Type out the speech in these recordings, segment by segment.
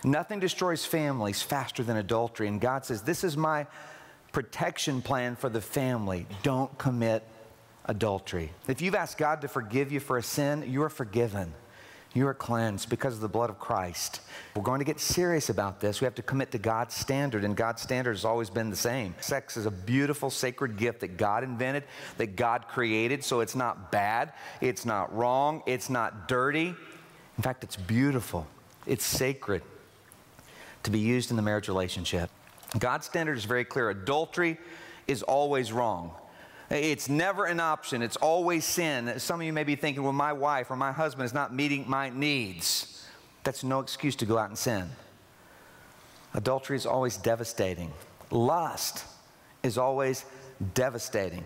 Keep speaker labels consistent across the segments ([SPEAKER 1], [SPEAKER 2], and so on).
[SPEAKER 1] Nothing destroys families faster than adultery. And God says, this is my protection plan for the family. Don't commit adultery. If you've asked God to forgive you for a sin, you are forgiven. You are cleansed because of the blood of Christ. We're going to get serious about this. We have to commit to God's standard, and God's standard has always been the same. Sex is a beautiful, sacred gift that God invented, that God created, so it's not bad, it's not wrong, it's not dirty. In fact, it's beautiful. It's sacred to be used in the marriage relationship. God's standard is very clear. Adultery is always wrong. It's never an option. It's always sin. Some of you may be thinking, well, my wife or my husband is not meeting my needs. That's no excuse to go out and sin. Adultery is always devastating. Lust is always devastating.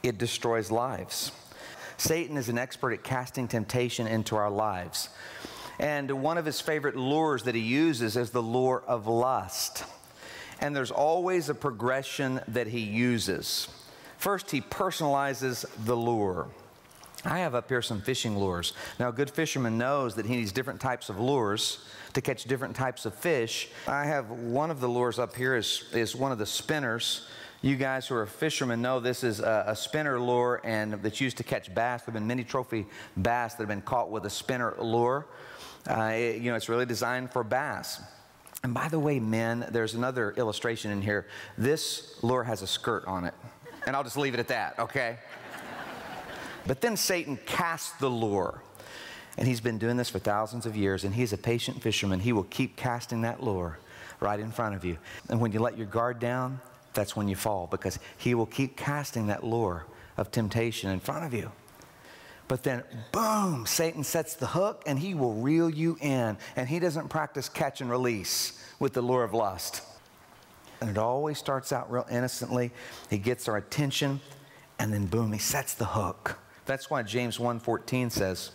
[SPEAKER 1] It destroys lives. Satan is an expert at casting temptation into our lives. And one of his favorite lures that he uses is the lure of lust. And there's always a progression that he uses. First, he personalizes the lure. I have up here some fishing lures. Now, a good fisherman knows that he needs different types of lures to catch different types of fish. I have one of the lures up here is one of the spinners. You guys who are fishermen know this is a spinner lure, and that's used to catch bass. There have been many trophy bass that have been caught with a spinner lure. It's really designed for bass. And by the way, men, there's another illustration in here. This lure has a skirt on it. And I'll just leave it at that, okay? But then Satan casts the lure. And he's been doing this for thousands of years, and he's a patient fisherman. He will keep casting that lure right in front of you. And when you let your guard down, that's when you fall, because he will keep casting that lure of temptation in front of you. But then, boom, Satan sets the hook, and he will reel you in. And he doesn't practice catch and release with the lure of lust. And it always starts out real innocently. He gets our attention, and then boom, he sets the hook. That's why James 1:14 says,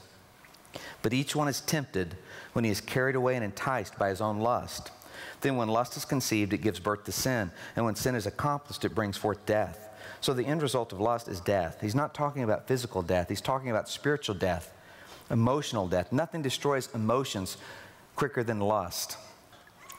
[SPEAKER 1] but each one is tempted when he is carried away and enticed by his own lust. Then when lust is conceived, it gives birth to sin. And when sin is accomplished, it brings forth death. So the end result of lust is death. He's not talking about physical death. He's talking about spiritual death, emotional death. Nothing destroys emotions quicker than lust.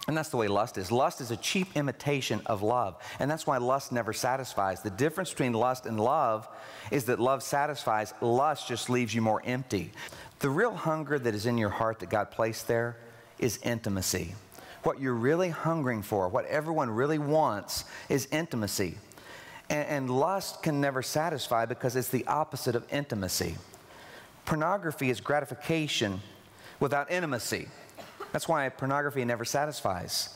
[SPEAKER 1] And that's the way lust is. Lust is a cheap imitation of love. And that's why lust never satisfies. The difference between lust and love is that love satisfies. Lust just leaves you more empty. The real hunger that is in your heart that God placed there is intimacy. What you're really hungering for, what everyone really wants, is intimacy. And lust can never satisfy because it's the opposite of intimacy. Pornography is gratification without intimacy. That's why pornography never satisfies.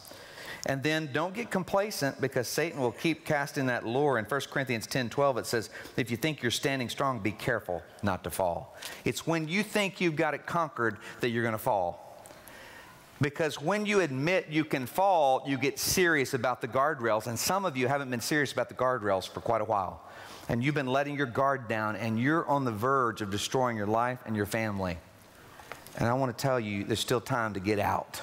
[SPEAKER 1] And then don't get complacent, because Satan will keep casting that lure. In 1 Corinthians 10:12 it says, if you think you're standing strong, be careful not to fall. It's when you think you've got it conquered that you're going to fall. Because when you admit you can fall, you get serious about the guardrails. And some of you haven't been serious about the guardrails for quite a while. And you've been letting your guard down, and you're on the verge of destroying your life and your family. And I want to tell you, there's still time to get out.